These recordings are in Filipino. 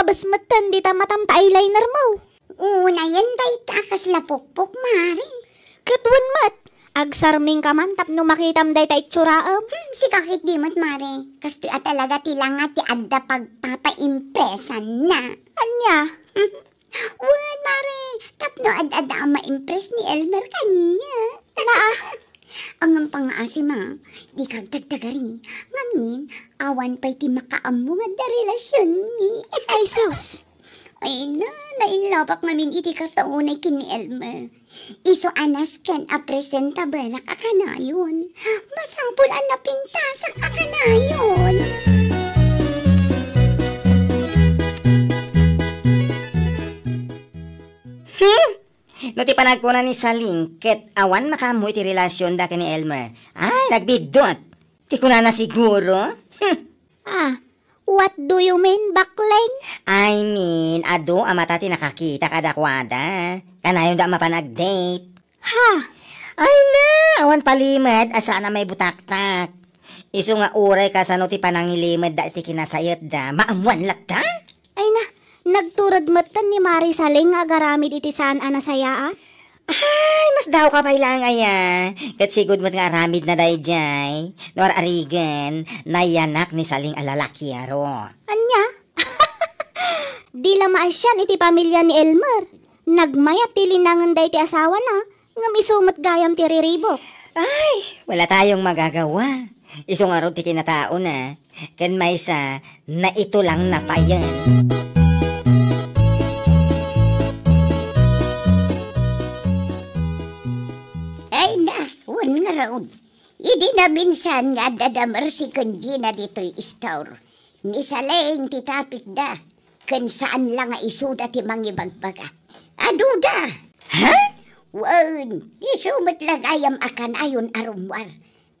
mabasmatan di tamatang eyeliner mo. Una yan day takas lapukpok, Mari. Katwan mat, agsarming ka man tapno makitam day ta itsuraam. Si kakit di mat, Mari. Kasi talaga tilanga ti adda pagpapa-impresan na. Anya? Wan, Mari. Tapno adda ang ma-impress ni Elmer kanya. Ang pang-asi ma, di kag tagtagari. Ngamin, awan pa'y ti makaammo nga da relasyon ni. Ay sus! Ay na, nainlabak ngamin iti kas na unay kin ni Elmer. Iso anas ken a presentable na kakanayon. Masapul ang napintas ang kakanayon. No ti panagkuna ni Saling, ket awan makamu iti relasyon da ni Elmer. Ay, nagbidot. Ti kuna na siguro. What do you mean, bakling? I mean, ado amata ti nakakita kadakwada. Kanayon da mapanag-date. Ha? Ay na, awan palimad, asa na may butaktak. Iso nga uray kasano ti panangilimad da iti kinasayat da, maamuan lakta? Ay na, nagturad matan ni Mari Saling nga garamid iti saan anasayaan? Ay, mas daw ka pailang aya. Kat sigod mo nga aramid na day jay. Nor arigan, nayanak ni Saling alalaki aro. Anya? Di lamaasyan iti pamilya ni Elmer. Nagmayat ti linangan day ti asawa na, nga misumat gayam ti riribok. Ay, wala tayong magagawa. Isong araw ti kinatao na. Kan may sa na ito lang napayan. Ay na, wan nga raon. Idi na minsan nga dadamar si Kunjina dito'y istor. Ni Saling ti tapik da. Kan saan lang nga isuda ti mangibagbaga. Aduda! Ha? Wan, isumat lagayam akan ayon arumwar.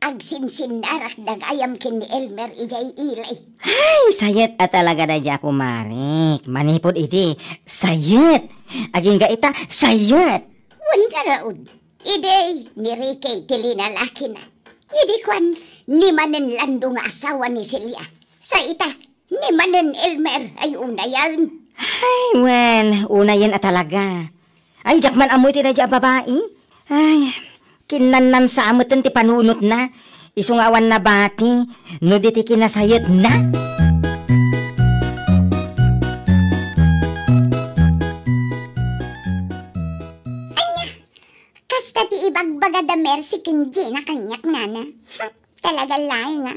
Agsinsin narak dagayam kin ni Elmer ijay ilay. Ay, sayet at talaga na dya kumarik. Manipod iti, sayet. Aging ga ita, sayet. Wan nga raon. Idi, ni Ricky tilinalaki na. Idi kwan, ni manen lando nga asawa ni Celia. Sa ita, ni manen Elmer ay unayan. Ay, wen, una yan at talaga. Ay, jakman amoy ti na dya babae. Ay, kinanan sa amutan ti panunot na. Isungawan na bati, no di ti kinasayet na. Kasta ti ibagbaga da mercy kinji na kanyak nana. Talaga laing nga.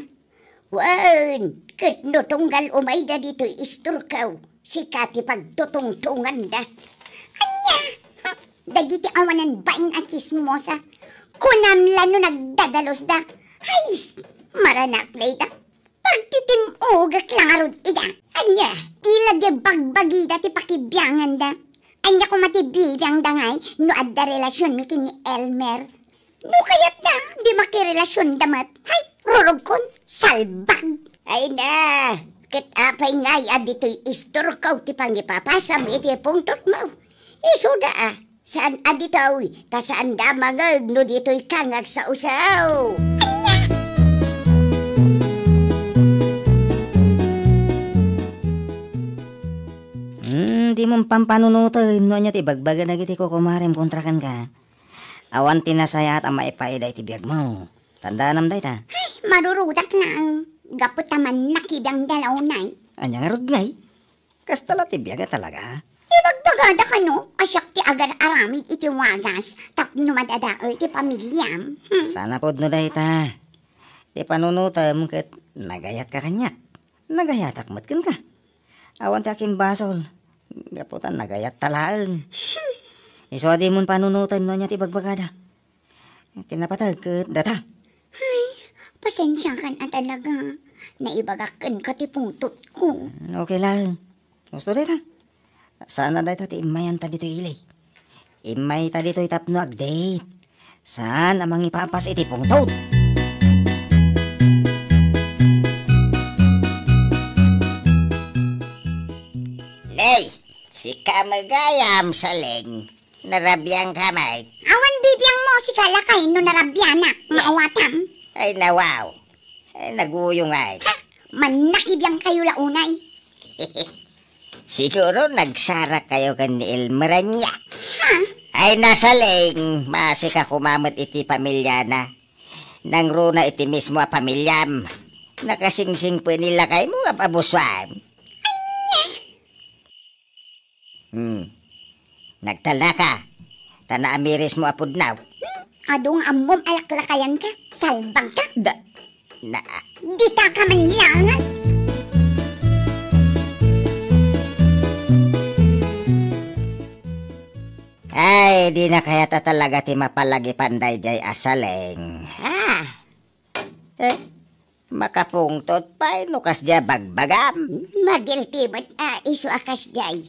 Wan, kat no tunggal umay da dito isturkaw. Sika ti pagtutungtungan da. Anya, dagiti awanan bain at chismosa. Kunamlan no nagdadalos da. Ay, maranaklay da. Pagtitimugak lang arod ida. Anya, tila di bagbagi da ti pakibiyangan da. Anya ko matibibiyang dangay no adda relasyon mi kin ni Elmer. No kayat na, di makirelasyon damat. Ay, rurog kon, salbag. Ay na, kitapay ngay adito'y isturkaw ti pangipapasam iti pungtot mo. Isuda saan aditaw, kasaan damagag no dito'y kangag sa usaw. Anya! Di mong pampanunutoy, no niya ti bagbaga na giti ko kumarim kontrakan ka. Awan tinasayat ang maipaida iti biyag mo. Tandaan day ta. Ay, marurudak lang. Gapot naman nakibang dalaw nay. Anya nga rugay. Kastala ti biyaga talaga. Ibagbagada ka no, asyak ti agar aramid iti wagas, tapno madadaol ti pamilyam. Sana pod no day ta. Ti panunutam ket nagayat ka kanyak. Nagayatak matken ka. Awan ti aking basol. Gaputan nagayat talaan. Iso di mon panunutan no niya ti bagbagada. Tinapatag ket data. Ay, pasensya kan talaga. Naibagakan ka ti pungtot ko. Okay lang. Gusto rin ha. Sana day ti imayan ta dito ilay. Imay ta dito itapno agdate. Saan amang ipapas iti pungtot? Lay, si Kamagayam Saling. Narabiyang kamay. Awan bibiyang mo si Kalakay no narabyanak, maawatam. Ay nawaw. Ay naguyong ay. Ha, manakibiyang kayo launay. Siguro nagsara kayo kan ni Elmer niya. Ay nasaling, masi ka kumamot iti pamilya na. Nang runa iti mismo a pamilyam. Nakasingsing po nila kay mo nga pabuswan. Nagtala ka. Tana amiris mo apod now. Adong amom alaklakayan ka. Salbag ka. Na, Di ta ka man langan. ay, di na kaya ta talaga ti mapalagi panday jay asaleng. Makapungtot pa, nukas dya bagbagam. Magiltibot iso akas jay.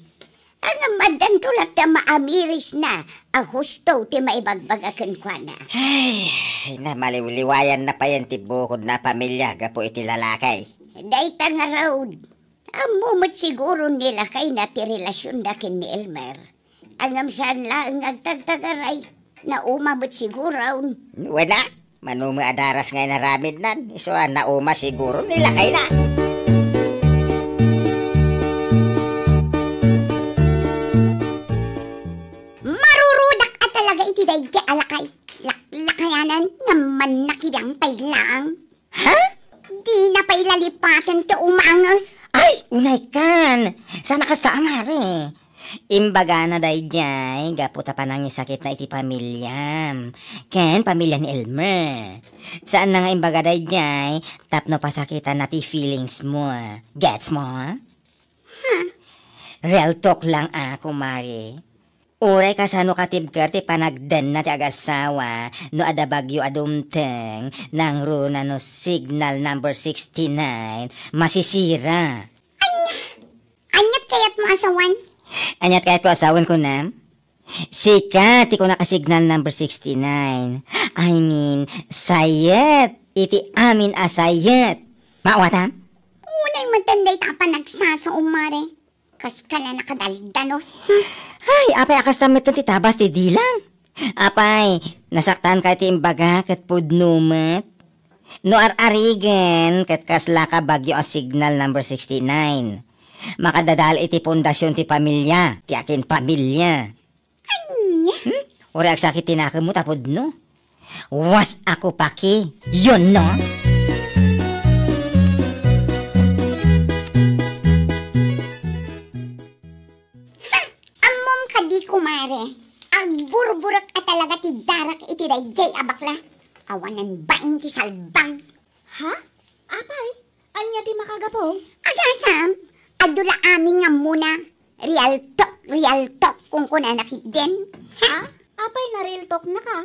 Ang madan tulad na maamiris na. Husto ti maibagbagakan kwa na. Ay, na maliwliwayan na pa yan ti bukod na pamilya gapo iti lalakay. Dahita nga road. Amumot siguro nila kay na ti relasyon dakin ni Elmer. Angam saan lang agtagtagaray. Na umamot siguro. Wala, manumi adaras ngay naramid nan. Iso nauma siguro nila kay na. Marurudak at talaga iti dayjay alakay. Lakayanan naman nakibang pailang. Ha? Di na pailalipatan to umangos. Ay, unay kan. Sana kasta amare. Imbaga na dayjay, gaputa pa nang sakit na iti pamilyam. Ken, pamilya ni Elmer. Saan na nga imbaga dayjay, tapno pasakitan na ti feelings mo. Gets mo? Real talk lang kumare. Uray kasano katibker ti panagden na ti agasawa no ada bagyo adumteng nang runa no signal number 69 masisira. Anyat kayat mo asawan? Anyat kahit ko asawan ko na? Sikat, ko nakasignal number 69. I mean, sayet. Iti amin asayet. Maawata? Unay matanday ta pa nagsasa umare. Kas kala nakadaldanos. Ay, apay akas tamit ti tabas ti dilang. Apay, nasaktan ka ti imbaga kat pudnumet. No ar-arigen kat kasla ka bagyo a signal number 69. Makadadal iti pundasyon ti pamilya, ti akin pamilya. Anya? Uri agsakit tinaka mo tapod no? Was ako paki, yun no? Amom kadi kumare. Ang burburak at talaga ti darak iti dayjay abakla. Awanan baing ti salbang. Ha? Apay? Anya ti makagapong? Agasam, adula amin nga muna. Real talk kung kuna nakiden. Ha? Apay na real talk na ka?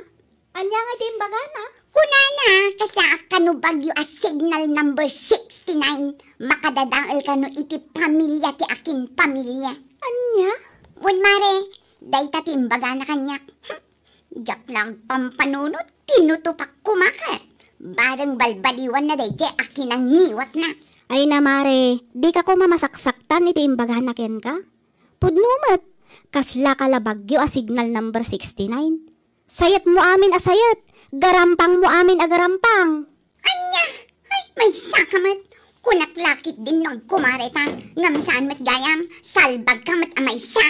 Anya nga ti imbaga na? Kuna na, kasa kanu bagyo a signal number 69. Makadadaal kanu iti pamilya ti aking pamilya. Anya? Wan mare, day ta timbaga na kanyak. Jak lang pampanunot, tinutupak kumakat. Barang balbaliwan na day akin ang niwat na. Ay na mare, di ka ko mamasaksaktan iti imbaga na ken ka? Pudnumet, kasla kalabagyo a signal number 69. Sayat mo amin a sayat, garampang mo amin a garampang. Anya, ay may sakamat. Kunaklakit din ng kumare ta. Ngamsaan mat gayam, salbag ka mat amay sa.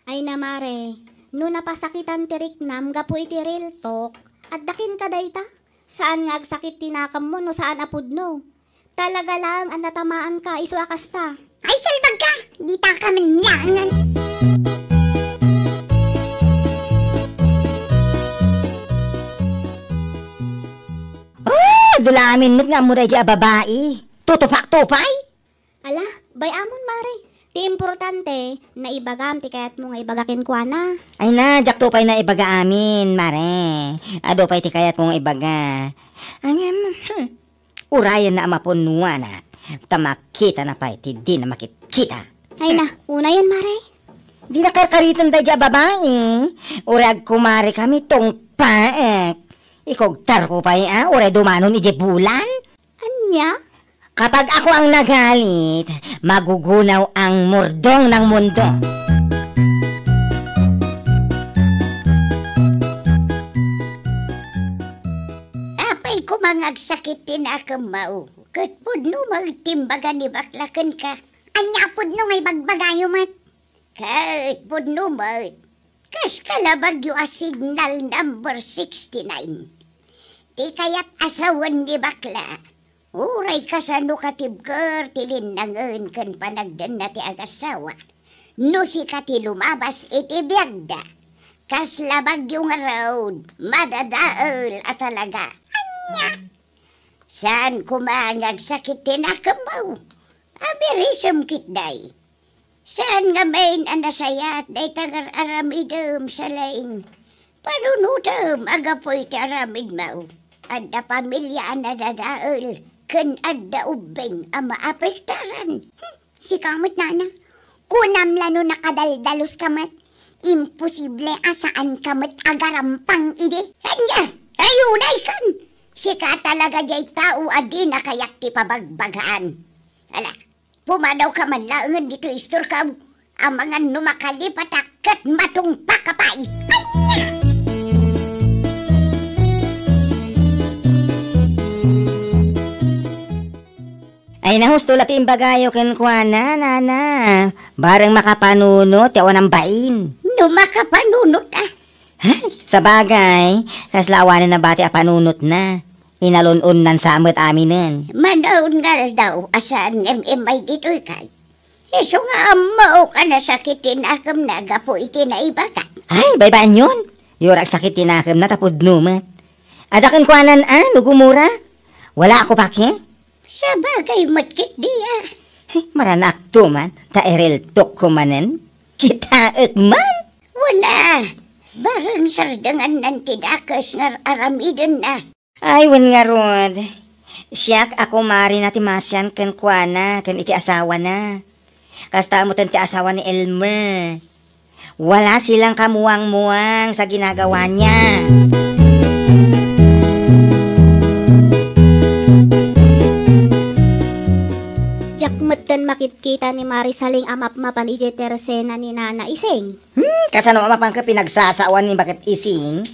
Ay na mare, no napasakitan ti riknam gapu iti real talk, at dakin ka dayta. Saan nga agsakit tinakam mo no saan apudno? Talaga lang ang natamaan ka, iso akasta. Ay salbag ka, di ta ka man langan. Dulamin mo't nga mura di babae. Tutupak-tupay. Ala, bay amon mare. Ti importante, na ibagam ti kayat mo nga ibagakin kwa na. Ay na, jak tupay na ibaga amin, mare. Ado pa'y ti kayat mong ibaga. Angem, urayan na amapunuan na. Tamakita na pa'y ti di na makikita. Ay na, una yan mare. Di na karkaritan tayo dya babae. Urag kumari kami tong paek. Ikogtar ko pa'y uray dumanon ije bulan. Anya? Kapag ako ang nagalit, magugunaw ang murdong ng mundo. Apay kumangagsakit din ako mau. Katpud no magtimbaga ni baklakan ka. Anya pudno ngay bagbagayo mat. Kahit pudno mat. Kas kalabagyo a signal number 69. Di kaya't asawan ni bakla. Uray kasano katibker tilinangan kan panagdan na ti agasawa. No si kati lumabas iti biyagda. Kas labagyo nga road, madadaal at talaga. Anya! Saan kumangag sakit tinakamaw? Amirisam kitday. Saan nga main anasayat day tagar aramidam sa laing. Panunutam agapoy ti aramid mau. Adda pamilya na dadaal. Kan adda ubeng ang maapektaran. Si kamot nana, kunam lano nakadaldalos kamat. Imposible asaan kamat agarampang ide. Kanya, ayunay kan. Sika talaga jay tao adi na kayak ti pabagbagaan. Ala, pumadaw ka man laangan dito istor ka. Ang mga numakalipat akat matong pakapay. Anya! Ay nahusto lati imbagayo ken kuana, nana. Bareng makapanunot, yawan ang bain. No makapanunot ah. Ay, sa bagay, kaslawanan na bati a panunot na. Inalun-unan sa amot aminin. Manaon nga daw asan MMI dito ikay. Eso nga amao ka na sakitin akam na gapo iti na iba ka. Ay, baybaan yun. Yurak sakit tinakam na tapod numat. Adakan kuanan nugumura. Wala ako pake. Sa bagay matkit diya. Maranak to man, taeril tok ko manen. Kitaet man. Wala. Barang sardangan ng tidakas nga aramidan na. Ay, wan nga rod. Siyak ako mari na timasyan kan kuana, kan iti asawa na. Kasta mo ti asawa ni Elmer. Wala silang kamuwang-muwang sa ginagawa niya. Jakmetan makitkita ni Marisaling amap-mapan ije tersena ni Nana Ising. Kasano mapang ka pinagsasawan ni bakit ising?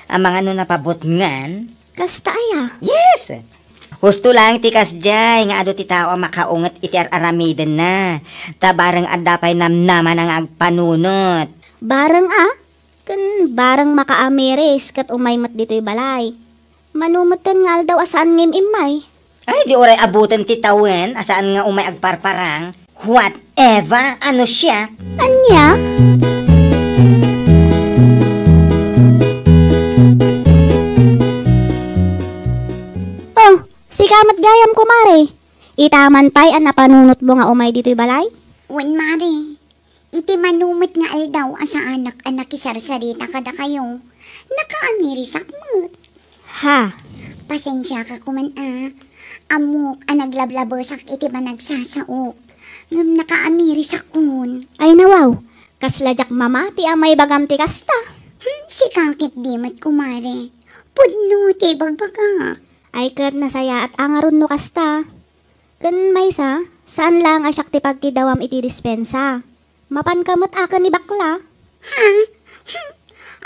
Ang mga napabot ngan? Kasta aya. Yes! Husto lang tikas jay, nga ado ti tao makaungat iti aramiden na. Tabarang adapay namnaman ang agpanunot. Bareng kan bareng makaamiris kat umaymat dito'y balay. Manumutan nga daw asaan ngim imay. Ay, di oray abutan ti tawen, asaan nga umay agparparang. Whatever, ano siya? Anya? Oh, si kamat gayam ko mare. Itaman pa'y an napanunot mo nga umay dito'y balay? Wan mare. Iti manumit nga aldaw asa anak-anak isarsarita kada kayo. Nakaamirisak mo. Ha? Pasensya ka kuman Amok naglablabosak iti managsasaok. Ngam nakaamirisak kun. Ay nawaw, kasladyak mamati amay bagam ti kasta. Si kakit dimat kumare. Pudno ti bagbaga. Ay kat nasaya at angaron no kasta. Kan maysa, saan lang asyak ti pagkidawam iti dispensa? Mapan kamot akan ni bakla. Ha?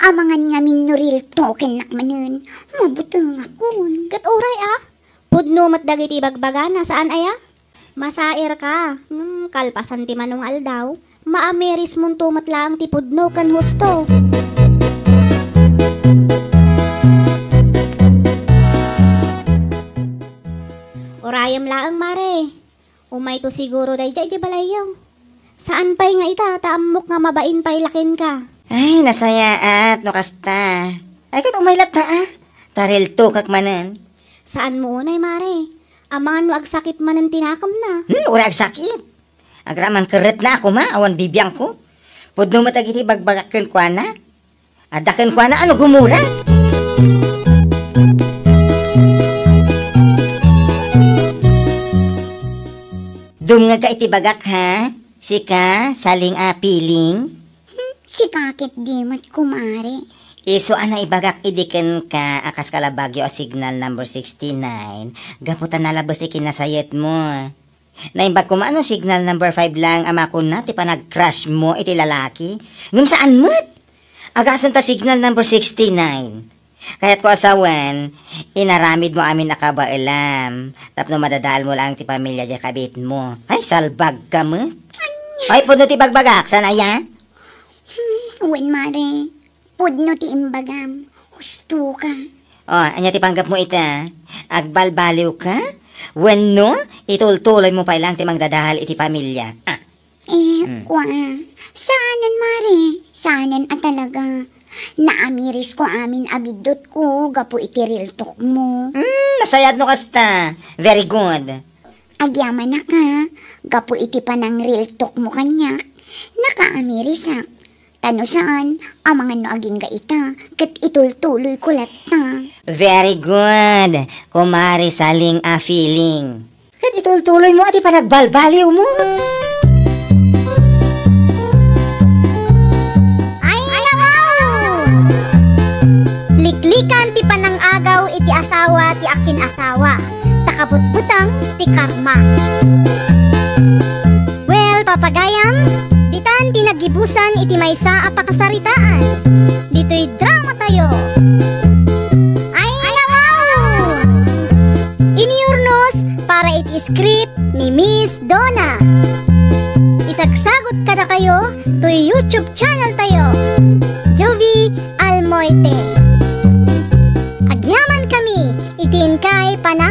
Amangan nga minoril token nakmanan. Mabutang akon. Kat oray Pudno mat dagiti bagbagana saan aya? Masair ka. Kalpasan ti manong aldaw. Maamiris mong tumat lang ti pudno kan husto. Orayam laang mare. Umay to siguro day jay balayaw. Saan pa'y nga ita, taamok nga mabain pa'y lakin ka. Ay, nasaya at no kasta. Ay, kat umaylat na Taril to kak manan. Saan mo unay mare? Amangan mo agsakit man ang tinakam na. Ura agsakit. Agraman keret na ako awan bibiyang ko. Pudno matagiti bagbagakken kwa na. Adaken kwa na ano gumura. Dum nga ka iti bagak ha? Sika, saling piling. Si kakit dimat kumare. Iso ana ibagak idiken ka akas kalabagyo a signal number 69. Gaputan nalabas ti kinasayet mo. Naimbag ko maano signal number 5 lang ama ko na ti panag-crush mo iti lalaki. Ngum saan mo't? Agasan ta signal number 69. Kahit ko asawan, inaramid mo amin nakabailam. Tapno madadal mo lang ti pamilya di kabit mo. Ay, salbag ka mo. Ay, puno ti bagbagak. Sana ya? Wen mare, pudno ti imbagam. Gusto ka. Oh, anya ti panggap mo ita. Agbalbaliw ka? Wenno, itultuloy mo pa ilang ti magdadahal iti pamilya. Ah. Kwa. Saanan mare? Saanan at talaga. Naamiris ko amin abidot ko. Gapo iti real talk mo. Nasayad no kasta. Very good. Agyaman na ka. Gapo iti panang real talk mo kanyak. Nakaamiris ak. Tano saan, ang mga no aging gaita, kat itultuloy ko latta. Very good. Kumari saling a feeling. Kat itultuloy mo at ipanagbalbaliw mo. Ay, alaw! Liklikan ti panang agaw iti asawa ti akin asawa. Takabutbutang ti karma. Well, papagayam, ditan tinagibusan iti maysa a pakasaritaan. Dito'y drama tayo. Ay, alaw! Iniurnos para iti script ni Miss Donna. Isagsagot ka na kayo to YouTube channel tayo. Jovi Almoite. Agyaman kami itin kay panang